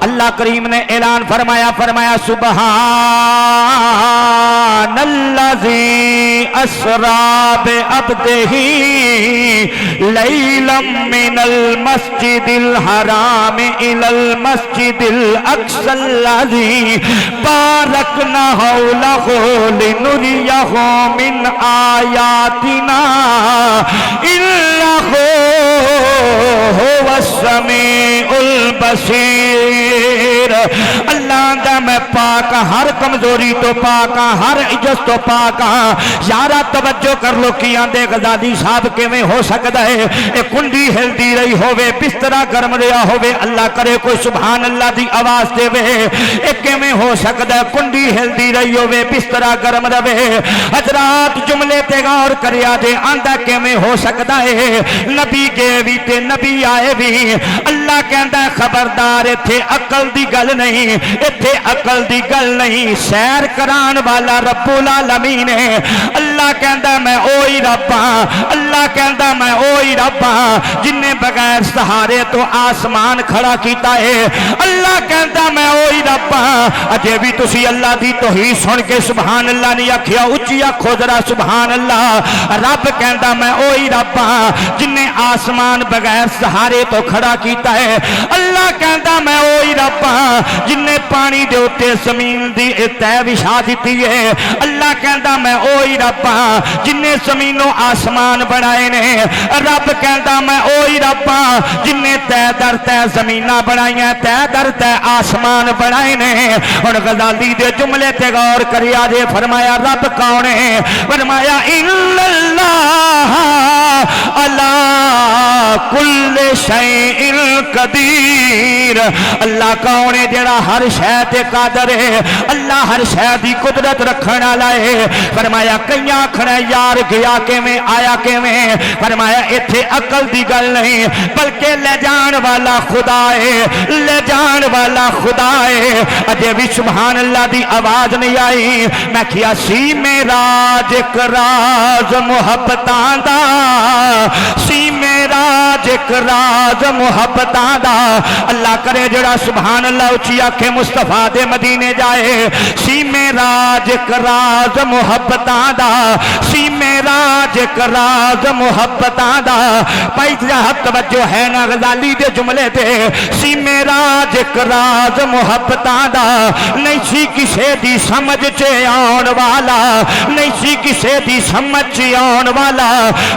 اللہ کریم نے اعلان فرمایا سبحان الذی اسری بعبدہ لیلا من المسجد الحرام الی المسجد الاقصی الذی بارکنا حولہ لنریہ من آیاتنا انہ هو السمیع البصیر۔ اللہ دا میں پاک ہر کمزوری تو پاک ہر عجز تو پاک یارا توجہ کر لو کی آندے غزالی صاحب کے میں ہو سکتا ہے ایک کنڈی ہل دی رہی ہوئے بسترہ گرم رہا ہوئے اللہ کرے کوئی سبحان اللہ دی آواز دے وے ایک میں ہو سکتا ہے کنڈی ہل دی رہی ہوئے بسترہ گرم رہے حضرات جملے تے غور کریا دے آندہ کے میں ہو سکتا ہے نبی گئے بھی تے نبی آئے بھی اللہ کہندہ خبردار تھے عقل دی گل نہیں اتھے عقل دی گل نہیں سیر کران والا رب العالمین ہے اللہ کہندہ میں اوہی رب ہاں اللہ کہندہ میں اوہی رب ہاں جن نے بغیر سہارے تو آسمان کھڑا کیتا ہے اللہ کہندہ میں اوہی رب ہاں اجے بھی تسی اللہ دی توحید سن کے سبحان اللہ نہیں آکھیا اچھی آکھو ذرا سبحان اللہ رب کہندہ میں اوہی رب ہاں جن نے آسمان بغیر سہارے تو کھڑا کیتا ہے اللہ کہندہ میں اوہی رب ہاں جن نے پانی دے اتے زمین دی تہ بچھا دیتی ہے اللہ کہندہ میں اوہی رب ہاں جن نے زمین و آسمان بنائے نے رب کہندہ میں اوہی رب ہاں جن نے تہ در تہ زمینہ بنائی ہیں تہ در تہ آسمان بنائے نے اور غزالی دے جملے تے غور کریا دے فرمایا رب کون ہے فرمایا اللہ علی کل شیء قدیر اللہ کون ہے جڑا ہر شے تے قادر ہے اللہ ہر شے دی قدرت رکھن والا ہے فرمایا کئیاں کھڑے یار گیا کے میں آیا کے میں فرمایا ایتھے عقل دی گل نہیں بلکہ لے جان والا خدا ہے لے جان والا خدا ہے اجے بھی سبحان اللہ دی آواز نہیں آئی میں کیا سی معراج ایک راز محبتاں دا سی معراج ایک راز محبتاں دا اللہ کرے جڑا سبحان اللہ اچھی آنکھیں مصطفیٰ دے مدینے جائے سی معراج ایک راز محبتاں دا سی معراج ایک راز محبتاں دا پائی جہت توجہ ہے نا غزالی دے جملے دے سی معراج ایک راز محبتاں دا نہیں سی کسے دی سمجھ چے آن والا نہیں سی کسے دی سمجھ چے آن والا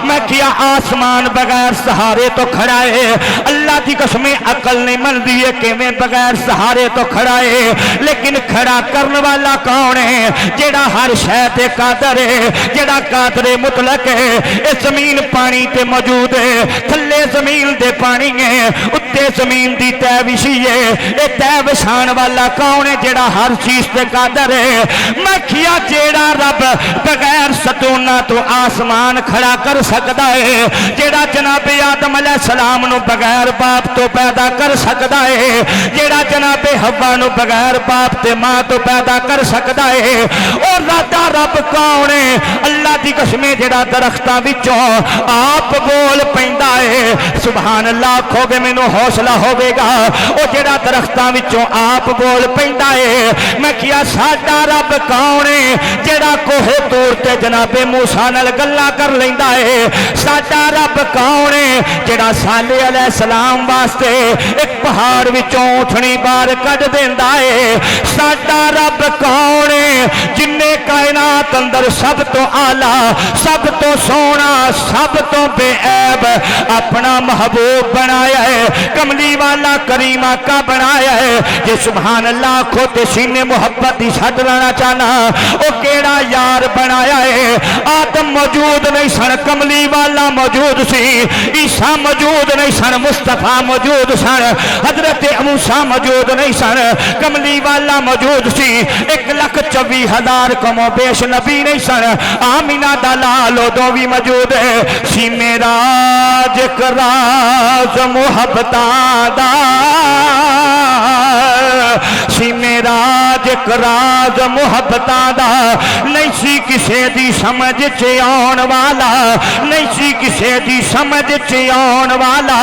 میں کیا آسمان بغیر سہارے تو کھڑا ہے اللہ دی قسمیں عقل نہیں من دیئے کہ میں بغیر سہارے تو کھڑا ہے لیکن کھڑا کرنے والا کون ہے جیڑا ہر شے تے قادر ہے جیڑا قادر مطلق ہے اس زمین پانی تے موجود ہے تھلے زمین دے پانی ہے اتے زمین دی تہ وچھی ہے اے تہ وچھان والا کون ہے جیڑا ہر چیز تے قادر ہے میں کیا جیڑا رب بغیر ستونہ تو آسمان کھڑا کر سکتا ہے جیڑا جناب آدم علیہ السلام نو بغیر باپ تو پیدا کر سکتا ہے جیڑا جناب حوا نو بغیر باپ تے ماں تو پیدا کر سکتا ہے اور راتا رب کون ہے اللہ دی قسمیں جیڑا درختاں وچوں آپ بول پیندا ہے سبحان اللہ کھو گے مینوں حوصلہ ہوے گا او جیڑا درختاں وچوں آپ بول پیندا ہے میں کیا ساڈا رب کون ہے جیڑا کوہ طور تے جناب موسیٰ نال گلاں کر لیندا ہے ساڈا رب کون ہے جیڑا صالح علیہ السلام واسطے ایک پہاڑ وچوں اٹھنی بار کڈ دیندا ہے ساڈا رب کون ہے جن نے کائنات اندر سب تو اعلیٰ سب تو سونا سب تو بے عیب اپنا محبوب بنایا ہے کملی والا کریم آقا بنایا ہے یہ سبحان اللہ خود سینے محبت ہی چھٹ لانا چاہنا او کیڑا یار بنایا ہے آدم موجود نہیں سن کملی والا موجود سی عیسیٰ موجود نہیں سن مصطفیٰ موجود سن حضرت موسیٰ موجود نہیں سن کملی والا موجود سی 1,24,000 کم و بیش نبی نہیں سن آمینہ دلال دو بھی موجود ہے سی معراج ایک راز محبتاں دا سی معراج ایک راز محبتاں دا نہیں سی کسے دی سمجھ چ آن والا نہیں سی کسے دی سمجھ چ آن والا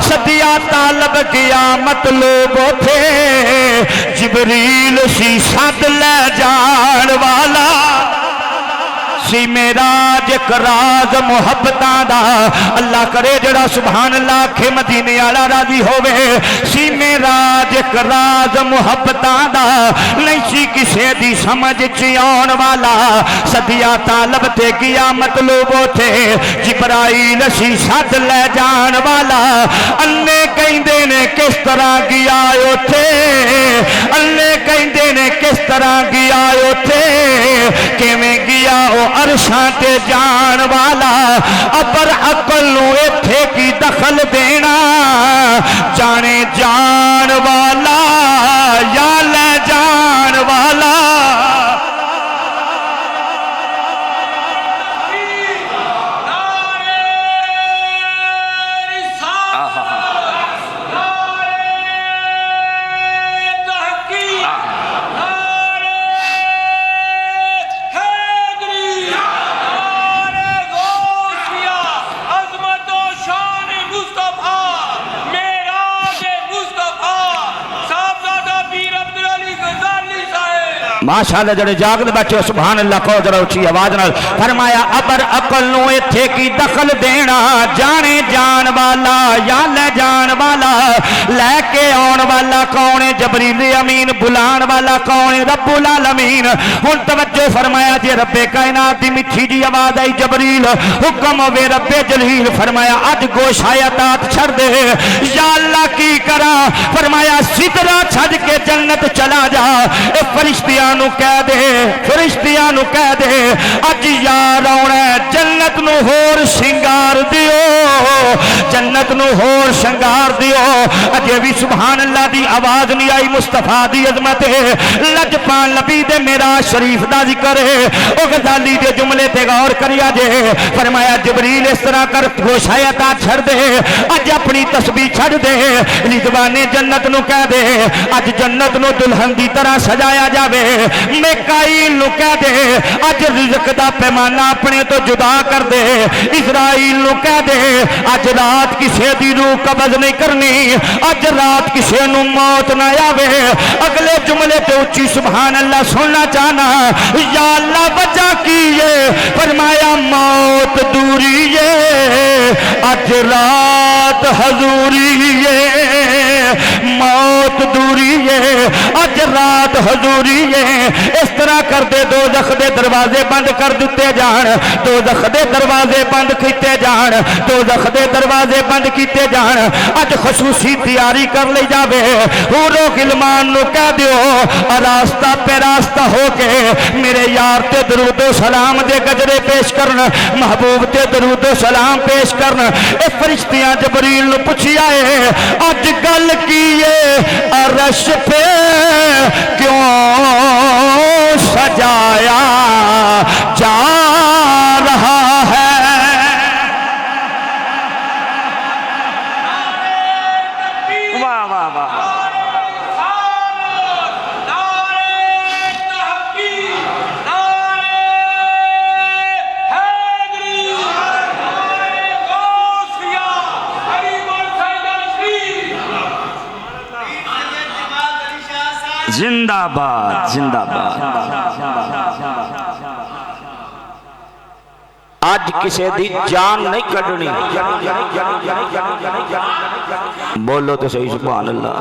صدیہ طالب قیامت لوگ تھے جبریل سی سد لے جان والا سی معراج ایک راز محبتاں دا اللہ کرے جڑا سبحان اللہ کہ مدینے والا راضی ہووے سی معراج ایک راز محبتاں دا نہیں سی کسے دی سمجھ چ آن والا صدیہ طالب تے قیامت لوگوں تھے جبرائیل سی سد لے جان والا انے کہندے نے کس طرح گیا اوتھے انے کہندے نے کس طرح گیا اوتھے کیویں گیا او عرشاں تے جان والا ابر عقل نو ایتھے کی دخل دینا جانے جان والا یا لے جان والا ماشاءاللہ جڑے جاگتے بچے سبحان اللہ کو ذرا اچھی آواز نال فرمایا ابر عقل نو ایتھے کی دخل دینا جانے جان والا یا لے جان والا لے کے آن والا کون ہے جبریل امین بلان والا کون ہے رب العالمین ہن توجہ فرمایا جی رب کائنات دی میٹھی جی آواز آئی جبریل حکم ہوے رب جلیل فرمایا اج گوشہ عطات چھڑ دے یا اللہ کی کرا فرمایا سدرا چھڈ کے جنت چلا جا اے فرشتیاں نو کہہ دے فرشتیاں نو کہہ دے اج یار آنا جنت نو ہور شنگار دیو جنت نو ہور شنگار دیو اجے بھی سبحان اللہ دی آواز نہیں آئی مصطفیٰ دی عظمت لجپان لبی دے معراج شریف دا ذکر ہے او غزالی دے جملے تے غور کریا جے فرمایا جبریل اس طرح کر گوشہ عطات چھڑ دے اج اپنی تسبیح چھڑ دے رضوان جنت نو کہہ دے اج جنت نو دلہن دی طرح سجایا جاوے میکائیل نو کہہ دے اج رزق دا پیمانہ اپنے تو جدا کر دے اسرائیل نو کہہ دے اج رات کسے دی روح قبض نہیں کرنی اج رات کسے نو موت نہ آوے اگلے جملے تے اچھی سبحان اللہ سننا چاہنا یا اللہ وجہ کیے فرمایا موت دوری ہے اج رات حضوری ہے موت دوری ہے اج رات حضوری ہے اس طرح کر دے دوزخ دے دروازے بند کر دیتے جان دوزخ دے دروازے بند کیتے جان دوزخ دے دروازے بند کیتے جان اج خصوصی تیاری کر لے جاوے حورو غلمان نو کہہ دیو راستہ پہ راستہ ہو کے میرے یار تے درود و سلام دے گجرے پیش کرن محبوب تے درود و سلام پیش کرن اے فرشتیاں جبریل نو پوچھی آئے اج گل کیے عرش پہ کیوں سجایا جا رہا ہے واہ واہ واہ زندہ باد زندہ باد آج کسے دی جان نہیں کڑنی بولو تو صحیح سبحان اللہ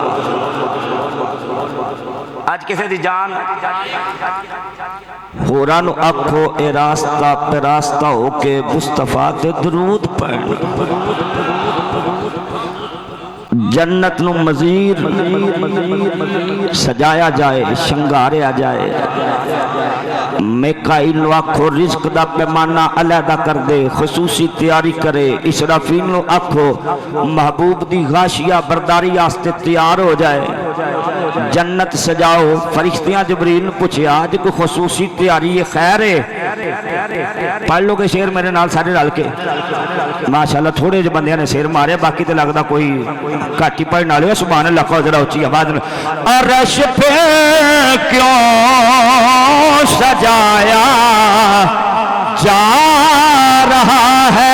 آج کسے دی جان ہورانو اکھو اے راستہ پہ راستہ ہو کے مصطفیٰ تے درود پڑھ جنت نو مزید سجایا جائے شنگاریا جائے میکائیل نو آکھو رزق دا پیمانہ علیحدہ کر دے خصوصی تیاری کرے اسرافیل نو آکھو محبوب دی غاشیہ برداری آستے تیار ہو جائے جنت سجاؤ فرشتیاں جبریل پوچھے آج کو خصوصی تیاری یہ خیر ہے پڑھ لو گے شیر میرے نال سارے رل کے ماشاءاللہ تھوڑے جے بندیاں نے شیر مارے باقی تے لگدا کوئی گھٹ ہی پڑھن والے سبحان اللہ کہو ذرا اونچی آواز میں عرش پہ کیوں سجایا جا رہا ہے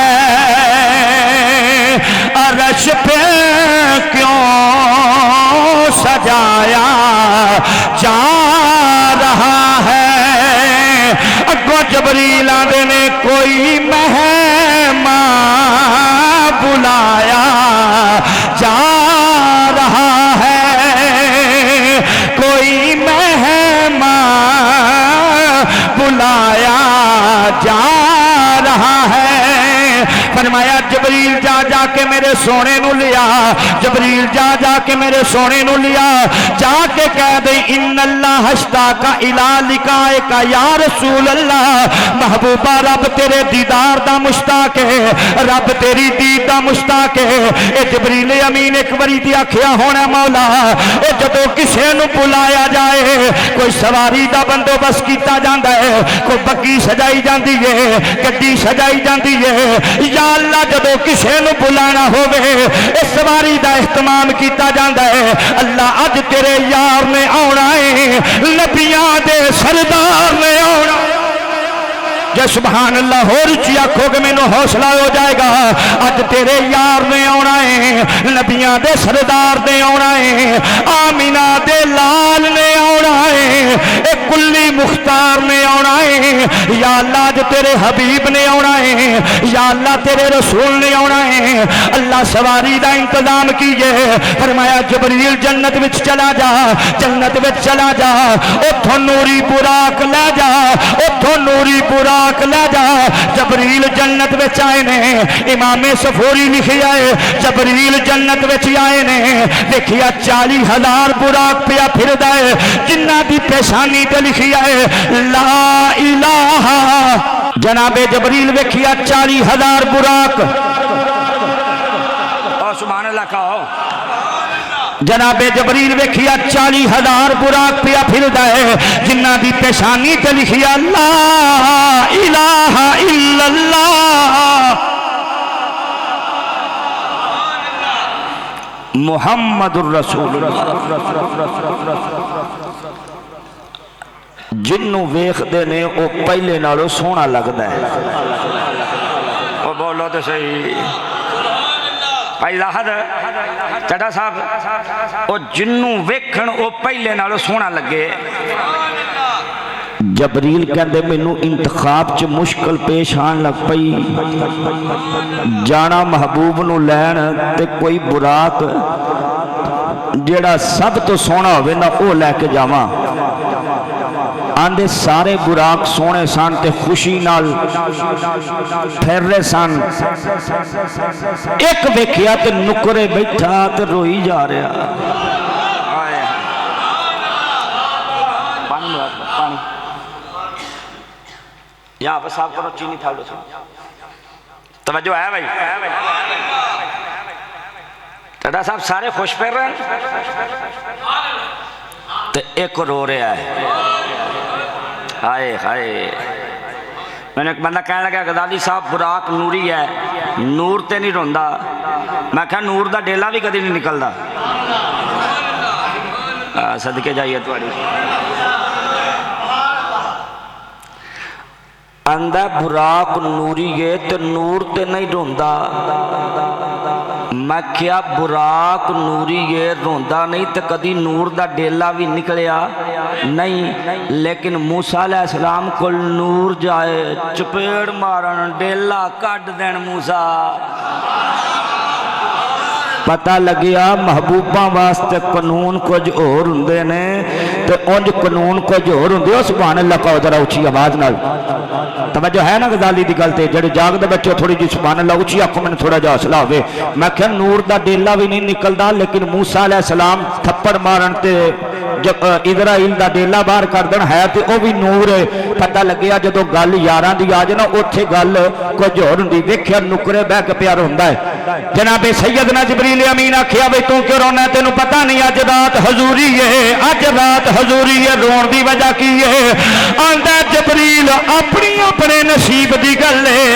عرش پہ کیوں سجایا جا رہا ہے اگو جبریل آندے نے کوئی مہمان بلایا جا رہا ہے کوئی مہمان بلایا جا رہا ہے فرمایا جبریل جا جا کے میرے سونے نو لیا جبریل جا جا کے میرے سونے نو لیا جا کے کہہ دے ان اللہ اشتاق الی لقائک یا رسول اللہ محبوبہ رب تیرے دیدار دا مشتاق ہے رب تیری دید دا مشتاق ہے اے جبریل امین ایک باری دی آکھیا ہونا مولا اے جدو کسے نو بلایا جائے کوئی سواری دا بندوبست کیتا جاندا ہے کوئی بگی سجائی جاندی ہے گڈی سجائی جاندی ہے یا اللہ جدو کسے نو بلانا ہوئے اس سواری دا اہتمام کیتا جاندا ہے اللہ اج تیرے یار نے آنا ہے نبیاں دے سردار نے آنا جے سبحان اللہ ہو رچی آکھو کہ میں نو حوصلہ ہو جائے گا اج تیرے یار نے آنا ہے نبیاں دے سردار نے آنا ہے آمینہ دے لال نے آنا ہے ایک کلی مختار نے آنا ہے یا اللہ اج تیرے حبیب نے آنا ہے یا اللہ تیرے رسول نے آنا ہے اللہ سواری دا انتظام کیجئے فرمایا جبریل جنت وچ چلا جا جنت وچ چلا جا اتھو نوری براق لے جا اتھو نوری براق لے جا جبریل جنت وچ آئے نے امام صفوری لکھی آئے جبریل جنت وچ آئے نے دیکھیا 40,000 براق پیا پھر دائے جنہ دی پیشانی تے لکھی آئے لا الہ جناب جبریل ویکھیا 40,000 براق اور سبحان اللہ کہو جناب جبریل ویکھیا 40,000 براق پیا پھر دائے جنہ دی پیشانی تے لکھیا لا الہ الا اللہ محمد الرسول جنوں ویخ دے نے او پہلے نالو سونا لگدا ہے او بولو تو صحیح بھائی لاحظ چڑا صاحب او جنوں ویکھن او پہلے نالو سونا لگے جبریل کہندے مینوں انتخاب چ مشکل پیش آن لگ پئی جانا محبوب نو لین تے کوئی براق جیڑا سب تو سونا ہوئے نا او لے کے جاواں آندے سارے براق سونے سان تے خوشی نال پھر رہے سان ایک ویکھیا تے نکرے بیٹھا تے روئی جا رہا پانی یہاں پر صاحب کرو چینی تھا لو توجہ ہے بھائی ٹڈا صاحب سارے خوش پھر رہے ہیں تے ایک رو رہا ہے ہائے ہائے میں نے ایک بندہ کہنے لگا غزالی صاحب براق نوری ہے نور تے نہیں روندا میں کہا نور دا ڈیلا بھی کدی نہیں نکلدا صدقے جائیے تواڈی اندہ براق نوری ہے تے نور تے نہیں روندا میں کیا براق نوری ہے روندا نہیں تے کدی نور دا ڈیلا بھی نکلیا نہیں لیکن موسیٰ علیہ السلام کو نور جائے چپیڑ مارن ڈیلا کٹ دین موسیٰ پتہ لگیا محبوبہ واسطے قانون کچھ اور ہوندے نے تے اونج قانون کچھ اور ہوندے ہو سبحان اللہ کہو ذرا اونچی آواز نال توجہ ہے نا غزالی دی گل تے جڑے جاگدے بچے تھوڑی جی سبحان اللہ اونچی آکھو میں تھوڑا جا حوصلہ ہوے میں کہ نور دا ڈیلا بھی نہیں نکلدا لیکن موسیٰ علیہ السلام تھپڑ مارن تے اسرائیل دا ڈیلا باہر کر دین ہے تے او بھی نور ہے پتہ لگیا جدوں گل یاراں دی آ جے نا اوتھے گل کچھ ہور ہوندی ویکھیا نکرے بہ کے پیار ہوندا ہے جناب سیدنا جبریل امین آکھیا بھئی تو کیوں رونا ہے تینوں پتہ نہیں اج رات حضوری ہے اج رات حضوری ہے رون دی وجہ کی ہے آندا جبریل اپنے نصیب دی گل ہے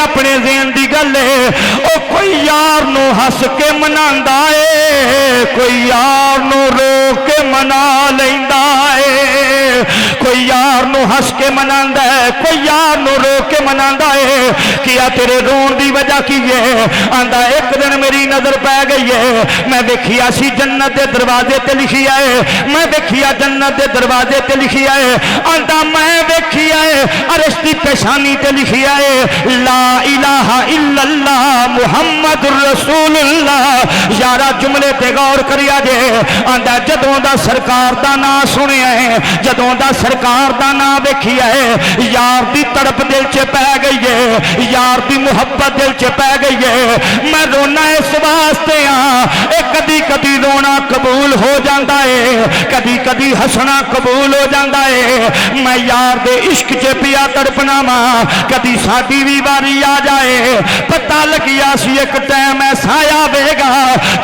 اپنے ذہن دی گل ہے او کوئی یار نو ہس کے مناندا ہے کوئی یار نو رو کے منا لیندا ہے کوئی یار نو ہس کے مناندا ہے کوئی یار نو رو کے مناندا ہے کیا تیرے رون دی وجہ کی ہے آندا ایک دن میری نظر پہ گئی ہے میں دیکھیا سی جنت دے دروازے تے لکھیا ہے میں دیکھیا جنت دے دروازے تے لکھیا ہے آندا میں دیکھیا ہے عرش دی پیشانی تے لکھیا ہے لا الہ الا اللہ محمد رسول اللہ یارا جملے تے غور کریا جے آندا جدوں دا سرکار دا نام سنیا ہے جدوں دا سرکار دا نام ویکھیا ہے یار دی تڑپ دل چ پے گئی ہے یار دی محبت دل چ پے گئی ہے میں رونا اس واسطے ہاں اے کدی کدی رونا قبول ہو جاندا ہے کدی کدی ہسنا قبول ہو جاندا ہے میں یار دے عشق چ پیا تڑپنا ماں کدی ساڈی بھی واری آ جائے پتہ لگیا سی ایک ٹائم ایسا آوے گا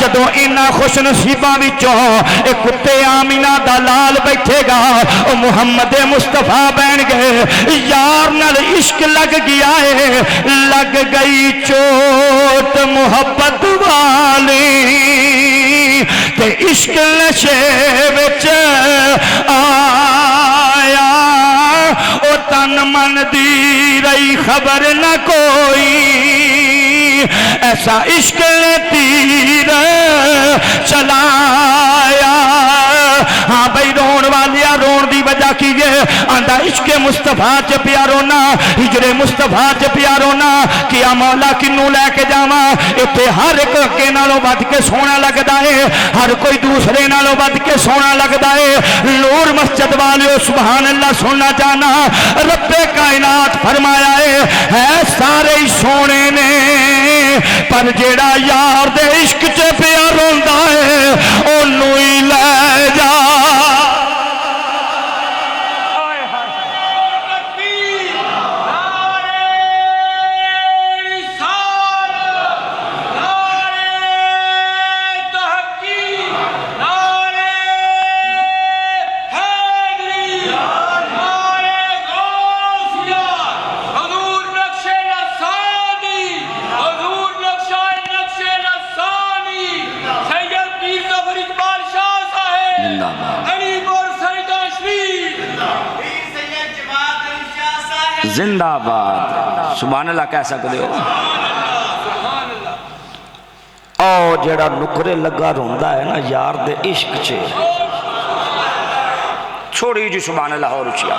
جدوں انہاں خوش نصیباں وچوں اے کتے آمینہ دا لال بیٹھے گا او محمد مصطفیٰ بن گئے یار نال عشق لگ گیا ہے لگ گئی چوٹ محبت والی تے عشق نشے وچ آیا او تن من دی رہی خبر نہ کوئی ایسا عشق نے تیر چلایا ہاں بھئی رون والیا رون دی وجہ کی ہے آندہ عشق مصطفیٰ چ پیا رونا ہجر مصطفیٰ چ پیا رونا کیا مولا کنوں لے کے جاواں ایتھے ہر ایک کے نالوں ود کے سونا لگدا ہے ہر کوئی دوسرے نالوں ود کے سونا لگدا ہے نور مسجد والیو سبحان اللہ سننا جانا رب کائنات فرمایا ہے سارے ہی سونے نے پر جیڑا یار دے عشق چ پیا روندا ہے اونوں ہی لے جا زندہ باد سبحان اللہ کہہ سکتے ہو او جڑا نکرے لگا روندا ہے نا یار دے عشق چھے چھوڑی جی سبحان اللہ اور اچھیا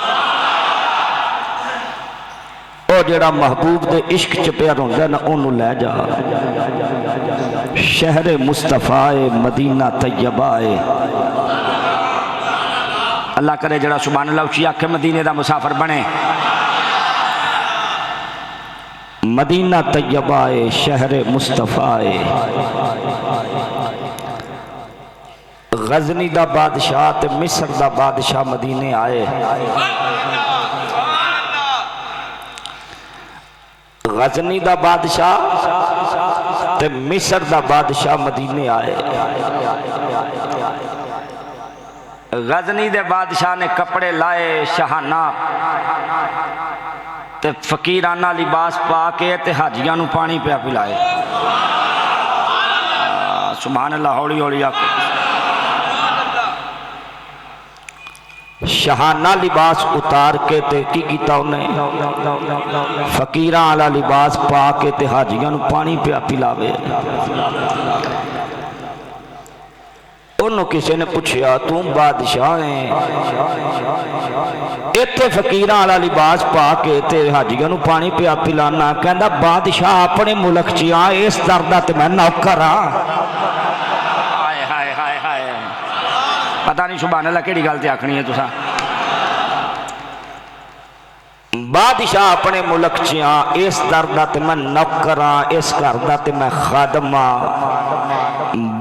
او جڑا محبوب دے عشق چھے پہ روندا ہے نا انہوں لے جا شہر مصطفیٰ مدینہ طیبہ اللہ کرے جڑا سبحان اللہ اچھیا کہ مدینے دا مسافر بنے مدینہ طیبہ شہر مصطفیٰ غزنی دا بادشاہ تے مصر دا بادشاہ مدینے آئے غزنی دا بادشاہ تے مصر دا بادشاہ مدینے آئے غزنی دے بادشاہ نے کپڑے لائے شہانہ تے فقیرانہ لباس پا کے تے حاجیاں نو پانی پیا پلائے سبحان اللہ ہولی ہولی آکے شہانہ لباس اتار کے تے کی کیتا انہیں فقیران والا لباس پا کے تے حاجیاں نو پانی پیا پلاوے انہوں کسی نے پوچھیا تم بادشاہ ہیں ایتھے فقیران والا لباس پا کے تے حاجیاں نو پانی پیا پلانا کہندا بادشاہ اپنے ملک چ آ اس دردا تے میں نوکر ہاں ہائے ہائے ہائے ہائے پتہ نہیں سبحان اللہ کیڑی گل تے آکھنی ہے تساں بادشاہ اپنے ملک چ آ اس دردا تے میں نوکر ہاں اس گھر دا تے میں خادم ہاں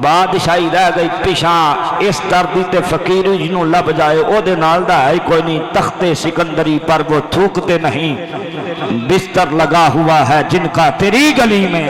بادشاہی رہ گئی پیشاں اس دردی تے فقیری جنوں لب جائے او دے نال دا ہے کوئی نہیں تخت سکندری پر وہ تھوکتے نہیں بستر لگا ہوا ہے جن کا تیری گلی میں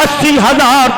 80,000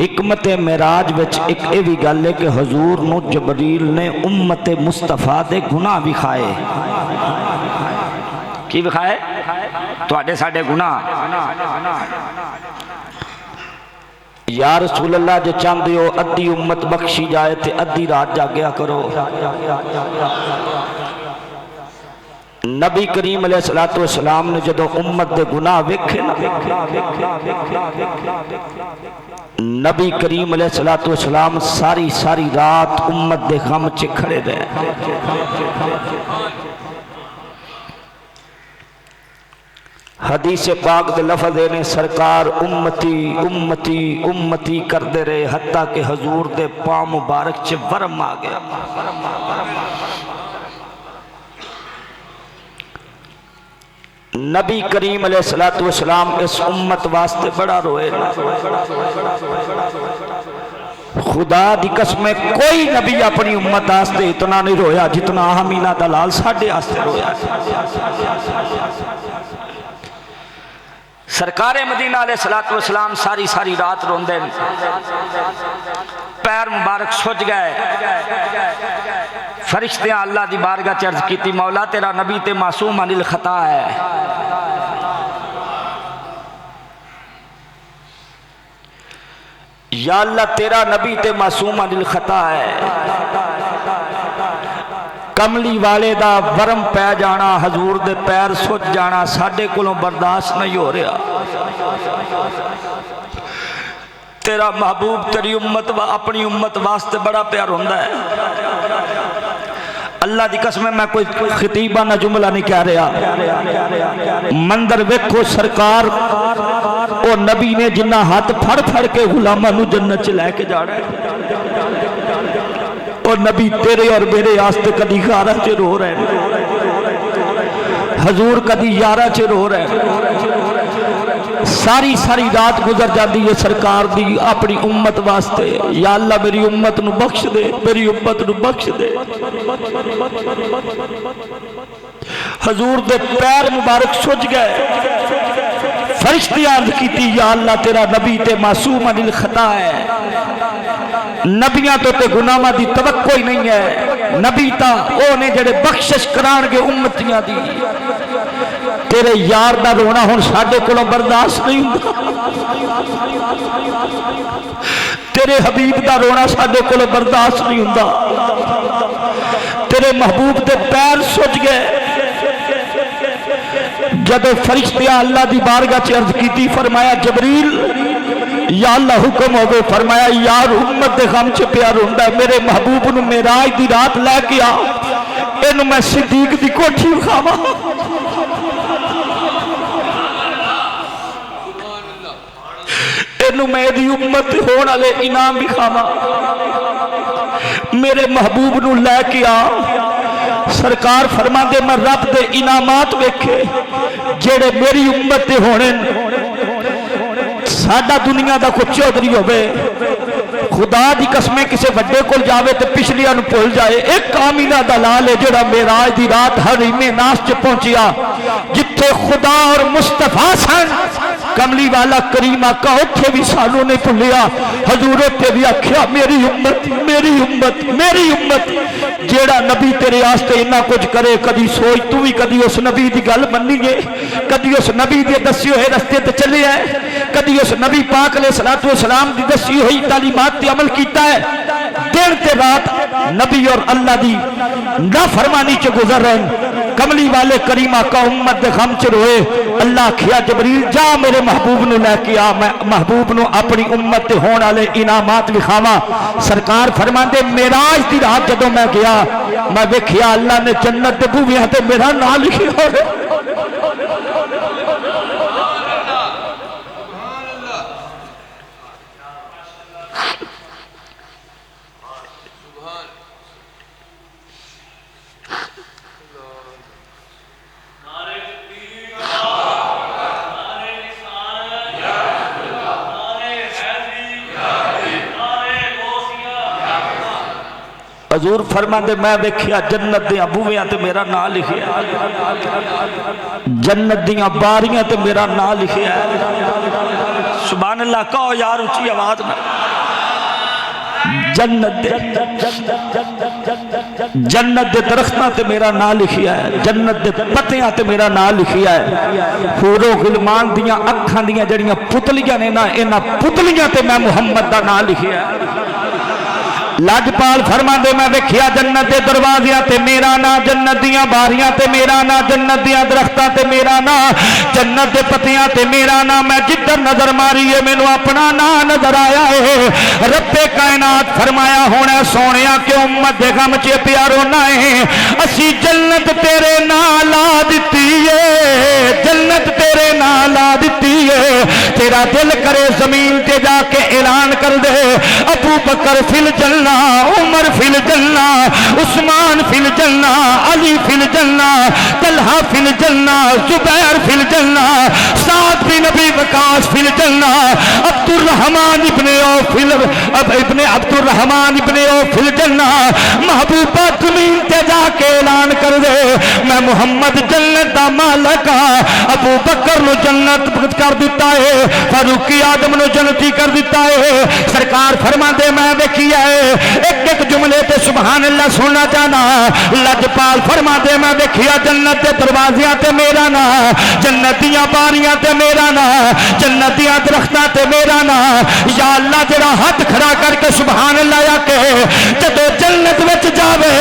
حکمت معراج وچ ایک یہ بھی گل ہے کہ حضور نو جبریل نے امت مصطفیٰ دے گناہ وکھائے. کی وکھائے؟ تواڈے ساڈے گناہ. یا رسول اللہ جو چاندے ہو ادھی امت بخشی جائے تھے ادھی رات جاگیا کرو. نبی کریم علیہ السلام نے جدو امت دے گناہ ویکھے نبی کریم علیہ السلام ساری رات امت دے غم چ کھڑے رہے. حدیث پاک دے لفظ نے سرکار امتی امتی امتی کر دے رہے حتیٰ کہ حضور دے پاں مبارک چ ورم آ گیا. نبی کریم علیہ السلام اس امت واسطے بڑا روئے. خدا دی قسم کوئی نبی اپنی امت واسطے اتنا نہیں رویا جتنا آمینہ دا لال ساڈے واسطے رویا. سرکار مدینہ علیہ السلام ساری رات روندے پیر مبارک سج گئے. فرشتیاں اللہ دی بارگاہ چ عرض کیتی مولا تیرا نبی تے معصوم عن الخطا ہے. یا اللہ تیرا نبی تے معصوم عن الخطا ہے. کملی والے دا ورم پہ جانا حضور دے پیر سج جانا ساڈے کولوں برداشت نہیں ہو رہا. تیرا محبوب تیری امت اپنی امت واسطے بڑا پیار ہوندا ہے. اللہ دی قسم میں کوئی خطیبانہ جملہ نہیں کہہ رہا. مندر ویکھو سرکار او نبی نے جنہ ہاتھ پھڑ کے غلاماں نو جنت چ لے کے جانا ہے. اور نبی تیرے اور میرے آستے کدی غارہ چ رو رہے ہیں. حضور کدی یارہ چ رو رہے ہیں. ساری رات گزر جاتی ہے سرکار دی اپنی امت واسطے. یا اللہ میری امت نو بخش دے میری امت نو بخش دے. حضور دے پیر مبارک سج گئے. فرشتے عرض کیتی یا اللہ تیرا نبی تے معصوم عن الخطا ہے. نبیاں تو تے گناہاں دی توقع ہی نہیں ہے. نبی تا او نے جڑے بخشش کران گے امتیاں دی. تیرے یار دا رونا ہن ساڈے کولوں برداشت نہیں ہوندا. تیرے حبیب دا رونا ساڈے کولوں برداشت نہیں ہوندا. تیرے محبوب دے پیر سج گئے. جب فرشتیاں اللہ دی بارگاہ چ عرض کیتی فرمایا جبریل یا اللہ حکم ہوگے. فرمایا یار امت دے غم چ پیار ہوندا ہے. میرے محبوب نو معراج دی رات لے کے آ اینو میں صدیق دی کوٹھی وکھاواں. اینو میں دی امت ہون والے انعام وکھاواں. میرے محبوب نو لے کے آ. سرکار فرما دے میں رب دے انعامات ویکھے جڑے میری امت دے ہونے. ساڈا دنیا دا کوئی چودھری ہوئے خدا دی قسمیں کسے وڈے کول جاوے تے پچھلیاں نو بھول جائے. ایک آمینہ دا لال ہے جڑا معراج دی رات حریم ناس چ پہنچیا جتھے خدا اور مصطفیٰ سن. کملی والا کریم آقا اتھے بھی سانوں نے بھولیا. حضور تے بھی آکھیا میری امت میری امت میری امت. جیڑا نبی تیرے واسطے اتنا کچھ کرے کدی سوچ تو بھی کدی اس نبی دی گل مننی ہے کدی اس نبی دے دسی ہوئے رستے تے چلے ہے کدی اس نبی پاک علیہ السلام دی دسی ہوئی تعلیمات تے عمل کیتا ہے. دن تے رات نبی اور اللہ دی نافرمانی چ گزر رہے ہیں. کملی والے کریم آقا امت دے غم چ روئے. اللہ کھیا جبریل جا میرے محبوب نو لے کے آ. میں محبوب نو اپنی امت تے ہون والے انعامات وکھاواں. سرکار فرماندے معراج دی رات جدوں میں گیا میں ویکھیا اللہ نے جنت دے بوہیاں تے میرا نام لکھیا ہوئے. حضور فرماندے میں ویکھیا جنت دیاں بوہیاں تے میرا نام لکھیا جنت دیاں باریاں تے میرا نام لکھیا. سبحان اللہ کہو یار اونچی آواز میں. جنت دے درختاں تے میرا نام لکھیا ہے، جنت دے پتیاں تے میرا نام لکھیا ہے، حور و غلمان دیاں اکھاں دیاں جڑیاں پتلیاں نے نا انہاں پتلیاں تے میں محمد دا نام لکھیا ہے۔ لاجپال فرما دے میں ویکھیا جنت دے دروازیاں تے میرا نا، جنت دیاں باریاں تے میرا نا، جنت دیاں درختاں تے میرا نا، جنت دے پتیاں تے میرا نا، میں جدھر نظر ماری ہے مینوں اپنا نا نظر آیا ہے۔ رب کائنات فرمایا ہونا سونیا کہ امت دے غم چ پیا رونا ہے، اسی جنت تیرے نال لا دتی ہے، جنت تیرے نال لا دتی ہے، تیرا دل کرے زمین تے جا کے اعلان کر دے ابو بکر فی الجنہ، عمر فی الجنہ، عثمان فی الجنہ، علی فی الجنہ، طلحہ فی الجنہ، زبیر فی الجنہ، سعد بن ابی وقاص فی الجنہ، عبد الرحمن ابن عوف فی الجنہ۔ محبوبہ زمین تے جا کے اعلان کر دے میں محمد جنت دا مالک ہاں۔ ابو بکر نو جنت کر دیتا ہے، فاروق اعظم نو جنتی کر دیتا ہے۔ سرکار فرما دے میں ویکھیا ہے ایک ایک جملے تے سبحان اللہ سننا چاہنا۔ لجپال فرما دے میں ویکھیا جنت دے دروازیاں تے میرا نا، جنت دیاں باریاں تے میرا نا، جنت دیاں درختاں تے میرا نا۔ یا اللہ جڑا ہاتھ کھڑا کر کے سبحان اللہ آکے جدو جنت وچ جاوے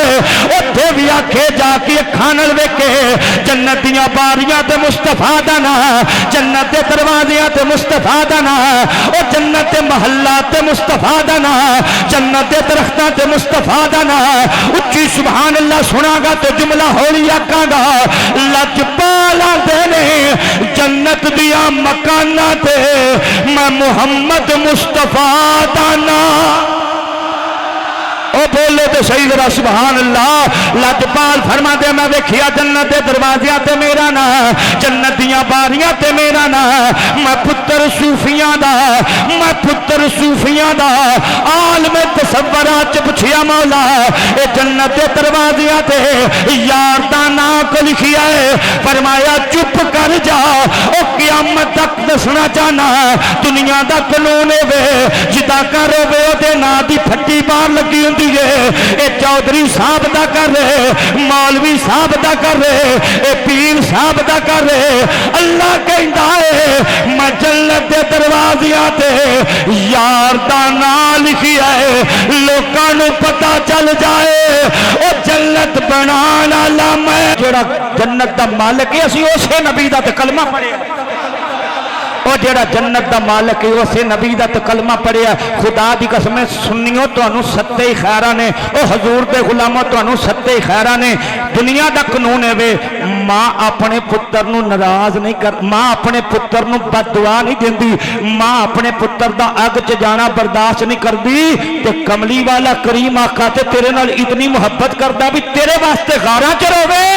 اوتھے بھی آکھے جا کے اکھاں نال ویکھے جنت دیاں باریاں تے مصطفیٰ دا نا، جنت دے دروازیاں تے مصطفیٰ دا نا، او جنت دے محلات تے مصطفیٰ دا نا، جنت دے درختاں تے مصطفیٰ دا نا۔ اچھی سبحان اللہ سنا گا تو جملہ ہولی آکاں گا لجپالا دے نے جنت دیا مکانہ تے میں محمد مصطفیٰ دا نا۔ او بولے تو صحیح ذرا سبحان اللہ۔ لجپال فرما دے میں ویکھیا جنت دے دروازیاں تے میرا نا، جنت دیاں باریاں تے میرا نا، میں پتر صوفیاں دا، میں پتر صوفیاں دا عالم تصورات چ پوچھیا مولا اے جنت دے دروازیاں تے یار دا نام کو لکھیا ہے، فرمایا چپ کر جا او قیامت تک دسنا چاہنا دنیا دا قانون وے جدا کرو وے او دے نا دی پھٹی باہر لگی ہوندی اے چودھری صاحب دا کر رہے، مولوی صاحب دا کر رہے، اے پیر صاحب دا کر رہے۔ اللہ کہندا ہے میں جنت دے دروازیاں تے یار دا نام لکھیا ہے، لوکاں نوں پتہ چل جائے او جنت بنان والا میں جڑا جنت دا مالک ہے اسی اسے نبی دا تے کلمہ پڑھیا، او جڑا جنت دا مالک ہے اسے نبی دا تے کلمہ پڑھیا۔ خدا دی قسم سنیو تانوں ستے ہی خیراں نے، او حضور دے غلاموں تانوں ستے ہی خیراں نے۔ دنیا دا قانون ہے وے ماں اپنے پتر نو ناراض نہیں کر، ماں اپنے پتر نو بد دعا نہیں دیندی، ماں اپنے پتر دا اگ چ جانا برداشت نہیں کردی۔ تے کملی والا کریم آقا تے تیرے نال اتنی محبت کردا بھی تیرے واسطے غاراں چ روے۔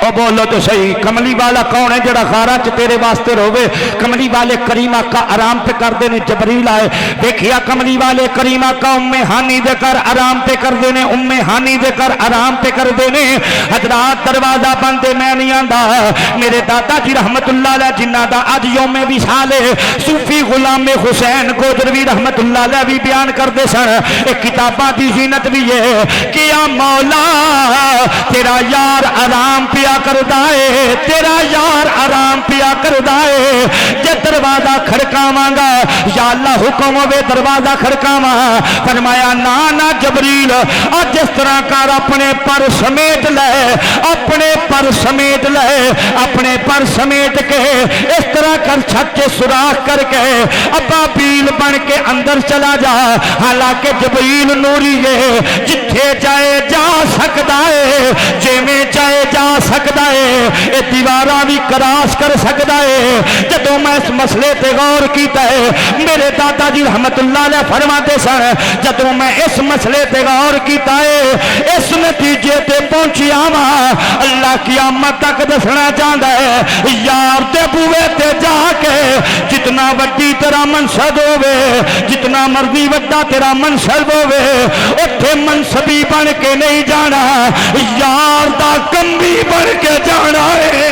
او بولو تو صحیح کملی والا کون ہے جڑا غارہ چ تیرے واسطے روے؟ کملی والے کریم آقا آرام پہ کر دینے، جبریل آئے دیکھیا کملی والے کریم آقا ام ہانی دے کر آرام پہ کر دینے، ام ہانی دے کر آرام پہ کر دینے۔ حضرات دروازہ بندے میں نہیں آندا، میرے دادا جی رحمت اللہ علیہ جنہ دا اج یوم وصال صوفی غلام حسین گوجروی رحمت اللہ علیہ بھی بیان کر دے سن، ایک کتاباں دی زینت بھی ہے کہ یا مولا تیرا یار آرام پہ کردہ ہے، تیرا یار آرام پیا کردہ ہے، جے دروازہ کھڑکاواں گا یا اللہ حکم ہوئے دروازہ کھڑکاواں۔ فرمایا نانا جبریل آج اس طرح کر اپنے پر سمیٹ لے، اپنے پر سمیٹ لے، اپنے پر سمیٹ کے اس طرح کر چھت کے سوراخ کر کے ابابیل بن کے اندر چلا جا۔ حالانکہ جبریل نوری ہے جتھے جائے جا سکتا ہے، جے میں جائے جا سکتا ہے، اے دیواراں بھی کراس کر سکتا ہے۔ جدوں میں اس مسئلے تے غور کیتا ہے میرے دادا جی رحمت اللہ علیہ فرماتے سن، جدوں میں اس مسئلے تے غور کیتا ہے اس نتیجے تے پہنچیا ہاں اللہ قیامت تک دسنا چاہتا ہے یار تے بوئے تے جا کے جتنا وڈی تیرا منصب ہوے، جتنا مرضی وڈا تیرا منصب ہوے، اوتھے منصبی بن کے نہیں جانا، یار دا کمبی بن کے جانا ہے۔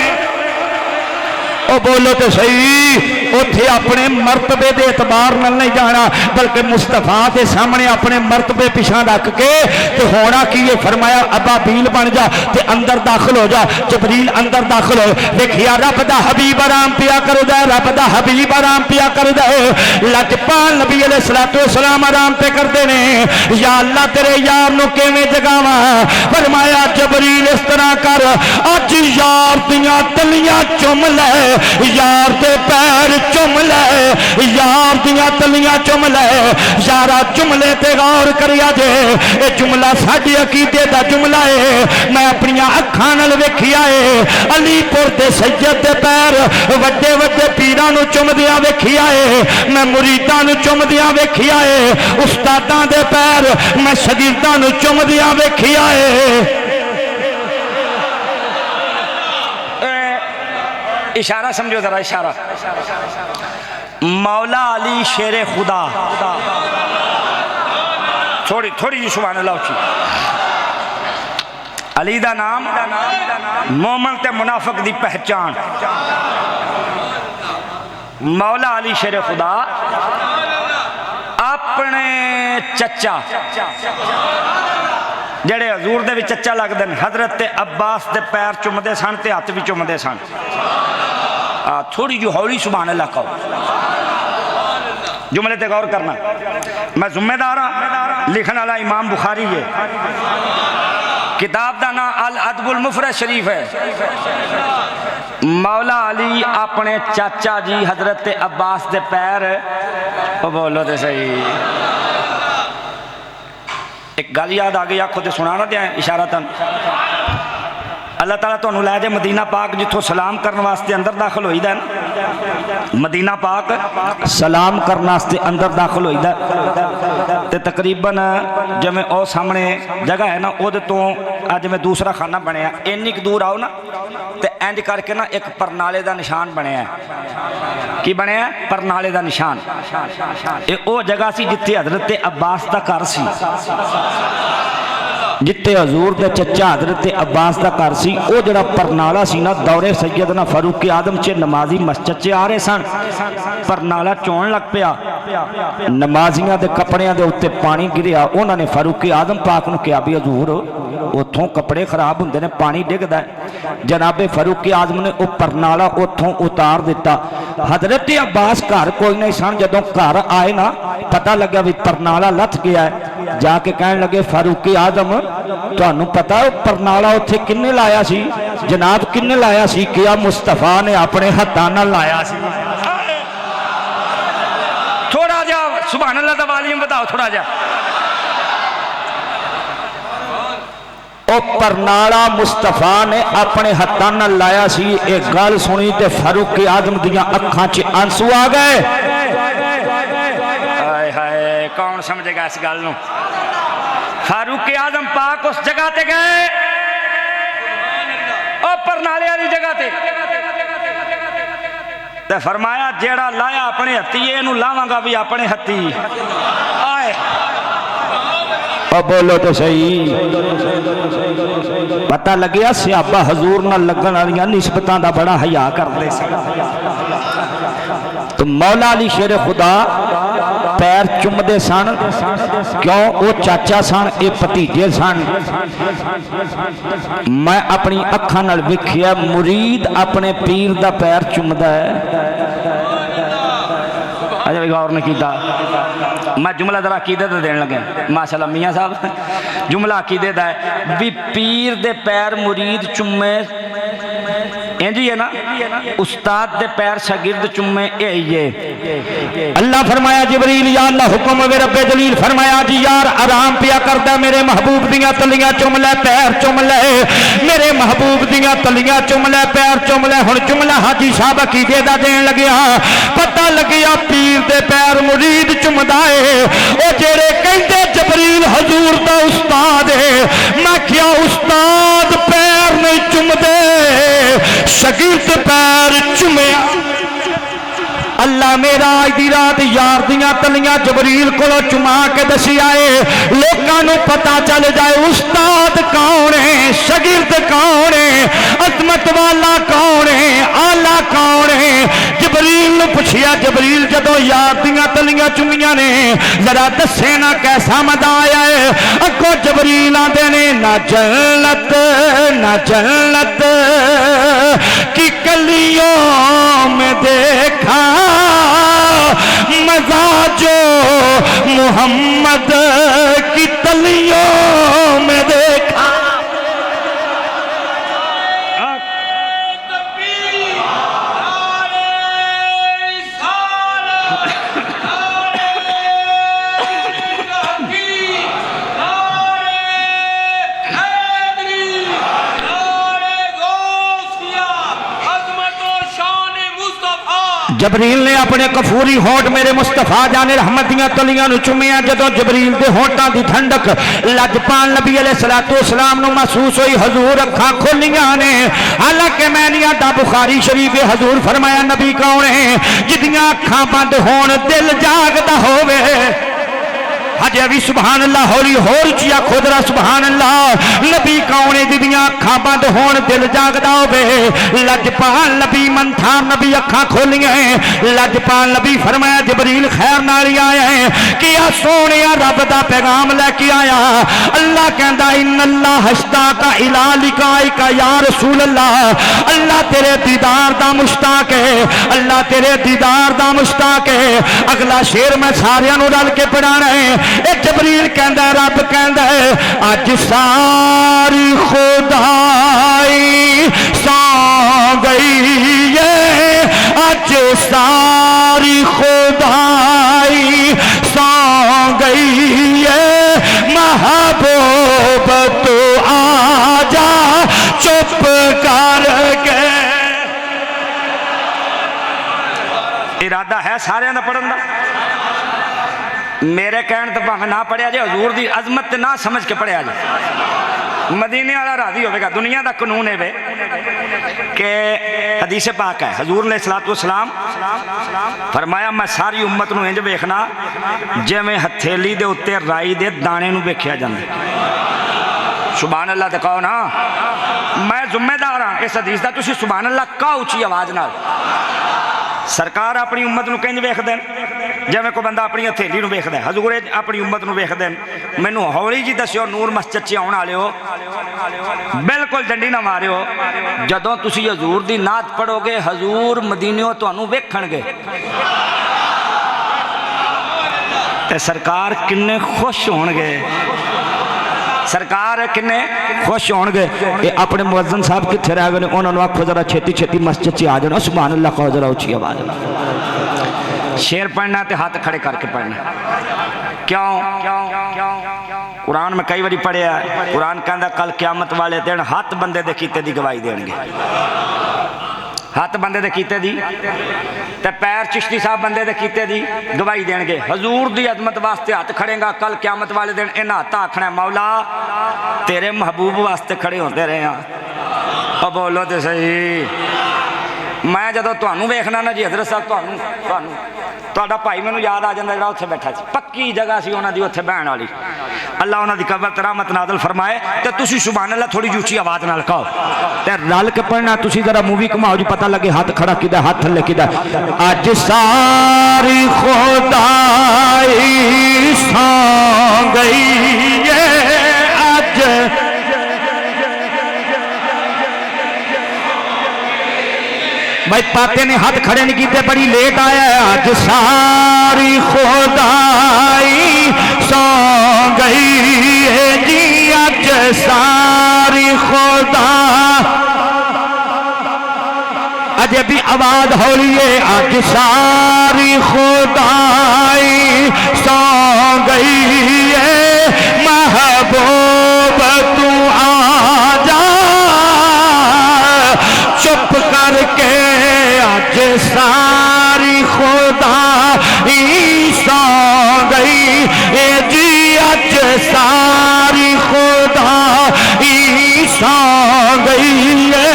او بولو تو صحیح اتھے اپنے مرتبے دے اعتبار نال نہیں جانا بلکہ مصطفیٰ دے سامنے اپنے مرتبے پیچھے رکھ کے تے ہونا کی یہ فرمایا ابابیل بن جا تے اندر داخل ہو جا جبریل اندر داخل ہو دیکھیا رب دا حبیب آرام پیا کر دے رب دا حبیب آرام پیا کر دے لجپال نبی علیہ السلام آرام پہ کر دے نے یا اللہ تیرے یار نو کیویں جگاواں فرمایا جبریل اس طرح کر اج یار دیاں تلیاں چوم لے یار دے پیر چوم لے یار دیاں تلیاں چوم لے یارا جملے تے غور کریا جے اے جملہ ساڈی عقیدے دا جملہ ہے میں اپنی اکھاں نال ویکھیا ہے علی پور دے سید دے پیر وڈے وڈے پیراں نو چومدیاں ویکھیا ہے میں مریداں نو چومدیاں ویکھیا ہے استاداں دے پیر میں شاگرداں نو چومدیاں ویکھیا ہے اشارہ سمجھو ذرا اشارہ مولا علی شیر خدا تھوڑی جی سبحان اللہ اچھی علی دا نام مومن تے منافق دی پہچان مولا علی شیر خدا اپنے چچا جڑے حضور دے بھی چچا لگ دن حضرت عباس دے پیر چمدے سن تے ہاتھ بھی چمدے سن تھوڑی جو ہولی سبحان اللہ کہو جملے تے غور کرنا میں ذمہ دار ہاں لکھن والا امام بخاری ہے کتاب دا نام الادب المفرد شریف ہے مولا علی اپنے چاچا جی حضرت عباس دے پیر بولو تے صحیح ایک گل یاد آگئی آنکھوں تے سنانا دیا اشارتاً اللہ تعالیٰ تو انہوں لے جے مدینہ پاک جتھو سلام کرنے واسطے اندر داخل ہوئی دا مدینہ پاک سلام کرنے واسطے اندر داخل ہوئی دا تے تقریباً جب میں او سامنے جگہ ہے نا او دے تو آج میں دوسرا خانہ بنے ہیں اینک دور آؤ نا تے اینڈ کر کے نا ایک پرنالے دا نشان بنے ہیں کی بنے ہیں پرنالے دا نشان او جگہ سی جتے حضرت عباس دا کر سی جتے حضور دے چچا حضرت عباس دا کر سی او جڑا پرنالا سی نا دورے سیدنا فاروق اعظم چے نمازی مسجد چے آ رہے سن پرنالا چون لگ پیا نمازیاں دے کپڑیاں دے اتے پانی گریا انہوں نے فاروق اعظم پاک نو کیا بھی حضور اتھوں کپڑے خراب ہوندے نے پانی ڈگ دا ہے جناب فاروق اعظم نے او پرنالا اتھوں اتار دیتا حضرت عباس گھر کوئی نہیں سن جدوں گھر آئے نا پتہ لگا بھی پرنالا لتھ گیا ہے جا کے کہنے لگے فاروق اعظم تو انہوں پتہ پرنالا اتھے کنے لایا سی جناب کنے لایا سی کیا مصطفیٰ نے اپنے ہتھانا لایا سی تھوڑا جا سبحان اللہ دا والیوم بتاؤ تھوڑا جا او پرنالا مصطفیٰ نے اپنے ہتھانا لایا سی ایک گل سنی تے فاروق اعظم دیاں اکھاں چے آنسو آ گئے کون سمجھے گا اس گل نو فاروق اعظم پاک اس جگہ تے گئے او پرنالے والی جگہ تے فرمایا جیڑا لایا اپنے ہتھی اینو لاواں گا بھی اپنے ہتھی آئے او بولو تو صحیح پتہ لگیا صحابہ حضور نہ لگن والیاں نسبتاں دا بڑا حیا کردے سن تو مولا علی شیر خدا پیر چمدے سن کیوں او چاچا سن اے پتیجے سن میں اپنی اکھاں نال ویکھیا مرید اپنے پیر دا پیر چمدا ہے اجا بھی غور نہیں کیتا میں جملہ ذرا عقیدے دے دین لگے ماشاءاللہ میاں صاحب جملہ عقیدے دا ہے بھی پیر دے پیر مرید چمے انجی ہے نا استاد دے پیر شاگرد چمے اے اللہ فرمایا جبریل یا اللہ حکم وے رب جلیل فرمایا جی یار آرام پیا کردا میرے محبوب دیاں تلیاں چم لے پیر چم لے میرے محبوب دیاں تلیاں چم لے پیر چم لے ہن جملہ حاجی صاحب عقیدے دا دین لگیا پتہ لگیا پیر دے پیر مرید چمدا اے او جڑے کہندے جبریل حضور دا استاد ہے میں کیا استاد پیر نہیں چمدے شاگرد پیر چمیا اللہ میرا آج دی رات یار دیاں تلیاں جبریل کو چما کے دسی آئے لوگاں نو پتہ چل جائے استاد کون ہے شاگرد کون ہے عظمت والا کون ہے آلہ کون ہے جبریل نو پوچھیا جبریل جدو یار دیاں تلیاں چمیاں نے ذرا دسے نا کیسا مزہ آیا ہے اگو جبریل آندے نے نہ جنت کی کلیوں میں دیکھا مزہ جو محمد کی تلیوں میں دیکھا جبریل نے اپنے کفوری ہونٹ میرے مصطفیٰ جان رحمت دیاں تلیاں نو چومیا جدوں جبریل دے ہونٹاں دی ٹھنڈک لجپال نبی علیہ السلام نو محسوس ہوئی حضور اکھاں کھولیاں نے حالانکہ میں نہیں آتا بخاری شریف حضور فرمایا نبی کون ہے جدیاں اکھاں بند ہون دل جاگدا ہووے حجی ابھی سبحان اللہ ہولی ہور چیا خودرا سبحان اللہ نبی کاؤنے دیدیاں اکھاں بند ہون دل جاگدا ہووے لجپال نبی منتھار نبی اکھاں کھولیاں ہیں لجپال نبی فرمایا جبریل خیر نالی آیا ہے کیا سونیا رب دا پیغام لے کے آیا اللہ کہندا ان اللہ اشتاق الی لقائک یا رسول اللہ اللہ تیرے دیدار دا مشتاق ہے اللہ تیرے دیدار دا مشتاق ہے اگلا شعر میں ساریاں نو رل کے پڑھانا ہے اے جبریل کہندا رب کہندا ہے اج ساری خدائی سو گئی ہے اج ساری خدائی سو گئی ہے محبوب تو آجا چپ کر کے ارادہ ہے سارے نہ پڑھن دا میرے کہن تو بھاویں نہ پڑھیا جائے حضور دی عظمت نہ سمجھ کے پڑھیا جائے مدینے والا راضی ہوئے گا دنیا دا قانون ہے کہ حدیث پاک ہے حضور علیہ السلام فرمایا میں ساری امت نو انج ویکھنا جویں ہتھیلی دے اوتے رائی دے دانے نو ویکھیا جاندا سبحان اللہ تے کہو نا میں ذمہ دار ہاں اس حدیث دا تسی سبحان اللہ کہو اچھی آواز نال سرکار اپنی امت نو کنج ویکھ دین جویں کو بندہ اپنی ہتھیلی نو ویکھدا ہے حضور اپنی امت نو ویکھ دین مینوں ہولی جی دسیو نور مسجد چ آن والے ہو بالکل ڈنڈی نہ ماریو جدوں تسی حضور دی نعت پڑھو گے حضور مدینیوں تانوں ویکھن گے تے سرکار کنے خوش ہون گے سرکار کنے خوش ہون گے اے اپنے مؤذن صاحب کتھے رہ گئے انہوں نے آکھو ذرا چھتی چھتی مسجد سے آ جانا سبحان اللہ کہو ذرا اونچی آواز شعر پڑھنا تے ہاتھ کھڑے کر کے پڑھنا کیوں قرآن میں کئی باری پڑھیا ہے قرآن کہندا کل قیامت والے دن ہاتھ بندے دے کیتے دی گواہی دین گے ہاتھ بندے دے کیتے دی تے پیر چشتی صاحب بندے دے کیتے دی گواہی دین گے حضور دی عظمت واسطے ہاتھ کھڑے گا کل قیامت والے دن انہاں ہاتھ آکھنا ہے مولا تیرے محبوب واسطے کھڑے ہوندے رہے ہیں او بولو تے صحیح میں جدوں تانوں ویکھنا نا جی حضرت صاحب تانوں تہاڈا بھائی مینوں یاد آ جاندا جڑا اوتھے بیٹھا سی پکی جگہ سی انہاں دی اوتھے بہن والی اللہ انہاں دی قبر تے رحمت نازل فرمائے تے تسی سبحان اللہ تھوڑی اونچی آواز نال کہو تے رل کے پڑھنا تسی ذرا مووی گھماؤ جی پتہ لگے ہاتھ کھڑا کیدا ہاتھ تھلے کیدا اج ساری خدائی سو گئی ہے اج بھائی پاتے نے ہاتھ کھڑے نہیں کیتے بڑی لیٹ آیا ہے آج ساری خدائی سو گئی ہے جی آج ساری خدا اجے بھی آواز ہولی ہے آج ساری خدائی سو گئی ہے محبوب تو آجا چپ کر کے آج ساری خدائی سو گئی اے جی آج ساری خدائی سو گئی ہے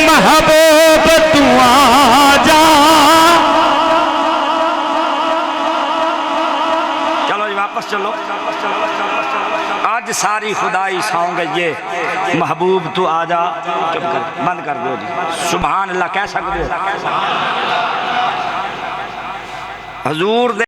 محبوب تو آجا چلو جی واپس چلو آج ساری خدائی سانگ ہے یہ محبوب تو آجا چپ کر بند کر دو جی سبحان اللہ کہہ سکتے ہو حضور